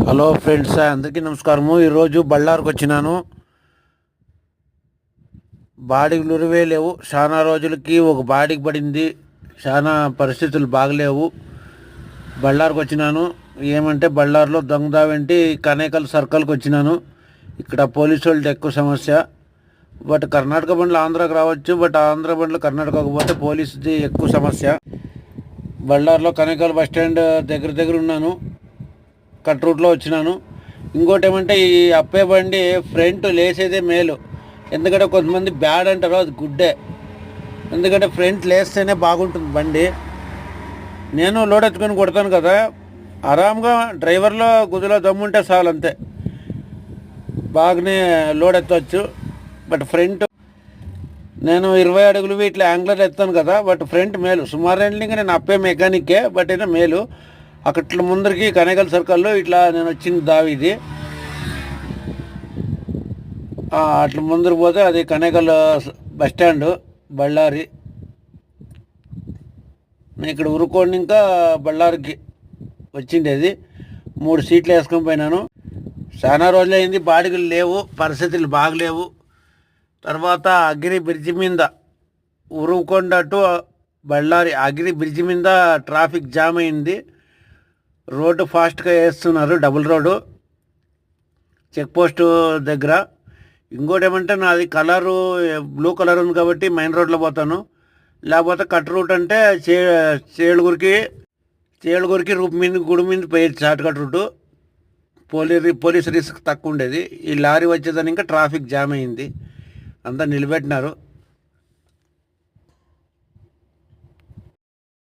Hello friends, అందరికీ నమస్కారము. ఈరోజు బళ్ళారికి వచ్చినాను. బాడీకి నురివే లేవు. చాలా రోజులకి ఒక బాడీకి పడింది. చాలా పరిస్థితులు బాగలేవు. బళ్ళారికి వచ్చినాను. ఏమంటే బళ్ళారిలో దొంగదావేంటి కనేకల్ సర్కిల్కి వచ్చినాను. ఇక్కడ పోలీసు వాళ్ళది ఎక్కువ సమస్య. బట్ కర్ణాటక బండ్లు ఆంధ్రాకి రావచ్చు. బట్ ఆంధ్ర బండ్లు కర్ణాటకకు పోతే పోలీసుది ఎక్కువ సమస్య. బళ్ళారిలో కనేకల్ బస్ స్టాండ్ దగ్గర ఉన్నాను. కట్ రూట్లో వచ్చినాను. ఇంకోటి ఏమంటే ఈ అప్పే బండి ఫ్రంట్ లేసేదే మేలు. ఎందుకంటే కొంతమంది బ్యాడ్ అంటారు, అది గుడ్డే. ఎందుకంటే ఫ్రంట్ లేస్తేనే బాగుంటుంది బండి. నేను లోడ్ ఎత్తుకొని కొడతాను కదా, ఆరామ్గా డ్రైవర్లో గుదిలో దమ్ముంటే చాలు, అంతే. బాగానే లోడ్ ఎత్తవచ్చు. బట్ ఫ్రంట్ నేను 20 అడుగులు ఇట్లా యాంగ్లర్ ఎత్తాను కదా, బట్ ఫ్రంట్ మేలు. సుమారు ఇంకా నేను అప్పే మెకానిక్కే, బట్ అయినా మేలు. అక్కట్ల ముందరికి కనేకల్ సర్కిల్లో ఇట్లా నేను వచ్చిన దావి ఇది. అట్లా ముందరు పోతే అది కనేకల్ బస్ స్టాండ్ బళ్ళారి. నేను ఇక్కడ ఉరుకోండి ఇంకా బళ్ళారికి వచ్చిండేది. 3 సీట్లు వేసుకొని పోయినాను. చాలా రోజులైంది, బాడిగలు లేవు, పరిస్థితులు బాగలేవు. తర్వాత అగిరి బ్రిడ్జి మీద ఉరుకొండ టు బళ్ళారి అగిరి బ్రిడ్జి మీద ట్రాఫిక్ జామ్ అయింది. రోడ్డు ఫాస్ట్గా వేస్తున్నారు, డబుల్ రోడ్డు చెక్ పోస్ట్ దగ్గర. ఇంకోటి ఏమంటే నాది కలరు బ్లూ కలర్ ఉంది కాబట్టి మెయిన్ రోడ్లో పోతాను. లేకపోతే కట్ రూట్ అంటే చేలుగురికి గుడి మీద పోయేది short cut route. Police risk తక్కువ ఉండేది. ఈ లారీ వచ్చేదాన్ని ఇంకా ట్రాఫిక్ జామ్ అయింది, అంతా నిలబెట్టినారు.